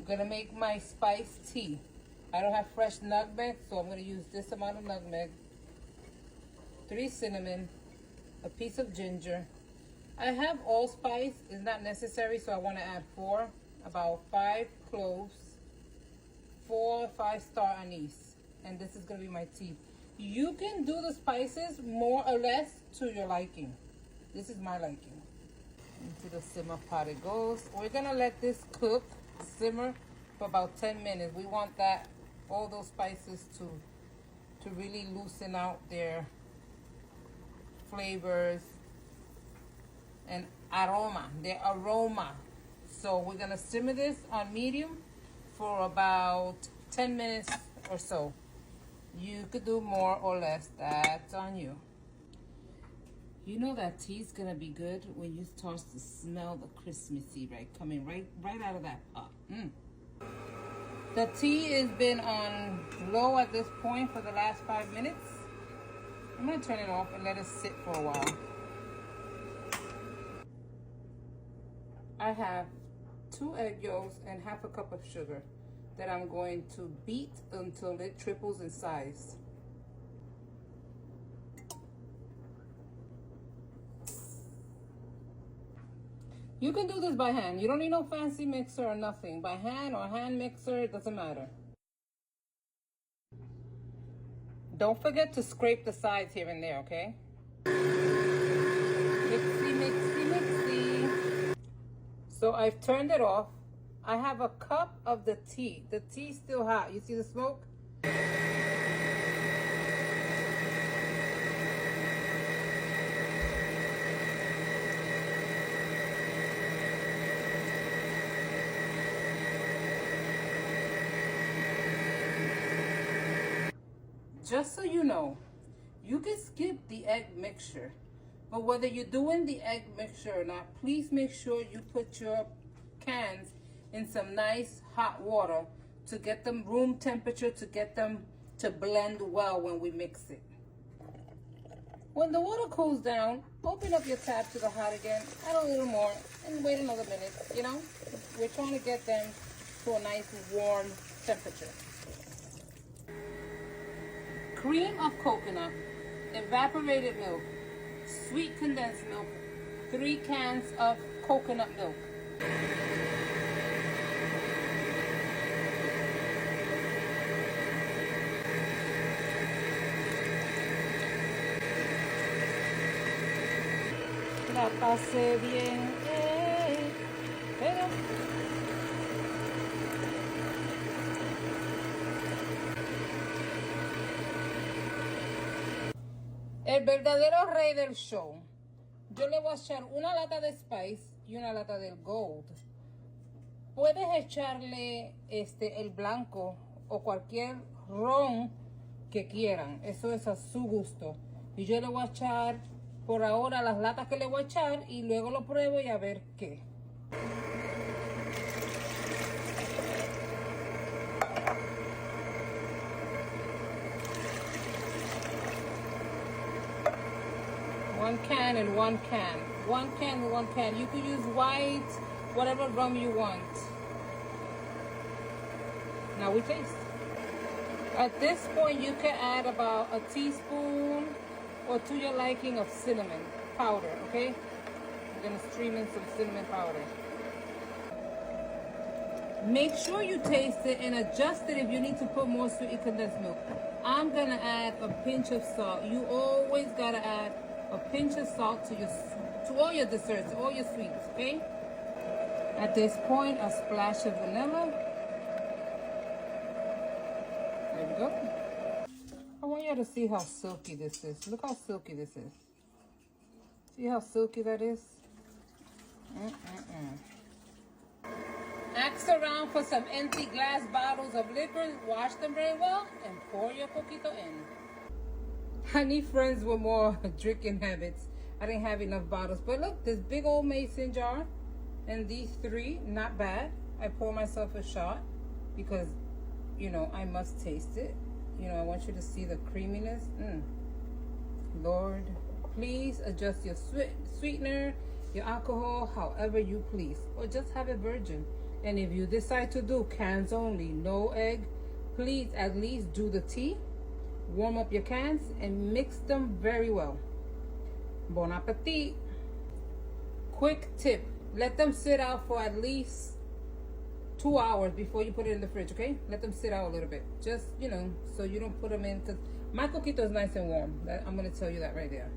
I'm gonna make my spiced tea. I don't have fresh nutmeg, so I'm gonna use this amount of nutmeg, 3 cinnamon, a piece of ginger. I have allspice, it's not necessary, so I wanna add 4, about 5 cloves, 4 or 5 star anise, and this is gonna be my tea. You can do the spices more or less to your liking. This is my liking. Into the simmer pot it goes. We're gonna let this cook, simmer for about 10 minutes. We want that, all those spices to really loosen out their flavors and their aroma. So we're gonna simmer this on medium for about 10 minutes or so. You could do more or less, that's on you. You know that tea's gonna be good when you start to smell the Christmassy, right? Coming right out of that pot. The tea has been on low at this point for the last 5 minutes. I'm gonna turn it off and let it sit for a while. I have 2 egg yolks and half a cup of sugar that I'm going to beat until it triples in size. You can do this by hand. You don't need no fancy mixer or nothing. By hand or hand mixer, it doesn't matter. Don't forget to scrape the sides here and there, okay? Mixy, mixy, mixy. So I've turned it off. I have a cup of the tea. The tea's still hot. You see the smoke? Just so you know, you can skip the egg mixture, but whether you're doing the egg mixture or not, please make sure you put your cans in some nice hot water to get them room temperature, to get them to blend well when we mix it. When the water cools down, open up your tap to the hot again, add a little more, and wait another minute. You know, we're trying to get them to a nice warm temperature. Cream of coconut, evaporated milk, sweet condensed milk, 3 cans of coconut milk. La pasé bien, pero el verdadero rey del show. Yo le voy a echar una lata de Spice y una lata del Gold. Puedes echarle el blanco o cualquier ron que quieran. Eso es a su gusto. Y yo le voy a echar por ahora las latas que le voy a echar y luego lo pruebo y a ver qué. One can and one can. One can and one can. You can use white, whatever rum you want. Now we taste. At this point, you can add about a teaspoon or to your liking of cinnamon powder, okay? I'm gonna stream in some cinnamon powder. Make sure you taste it and adjust it if you need to put more sweet condensed milk. I'm gonna add a pinch of salt. You always gotta add a pinch of salt to all your desserts, all your sweets, okay? At this point, a splash of vanilla. There we go. I want you to see how silky this is. Look how silky this is. See how silky that is? Ask around for some empty glass bottles of liquor. Wash them very well and pour your Coquito in. I need friends with more drinking habits. I didn't have enough bottles. But look, this big old mason jar and these 3, not bad. I pour myself a shot because, you know, I must taste it. You know, I want you to see the creaminess. Lord, please adjust your sweetener, your alcohol, however you please. Or just have it virgin. And if you decide to do cans only, no egg, please at least do the tea, warm up your cans, and mix them very well. Bon appetit. Quick tip, let them sit out for at least 2 hours before you put it in the fridge, okay? Let them sit out a little bit. Just, so you don't put them in, because my coquito is nice and warm. I'm going to tell you that right there.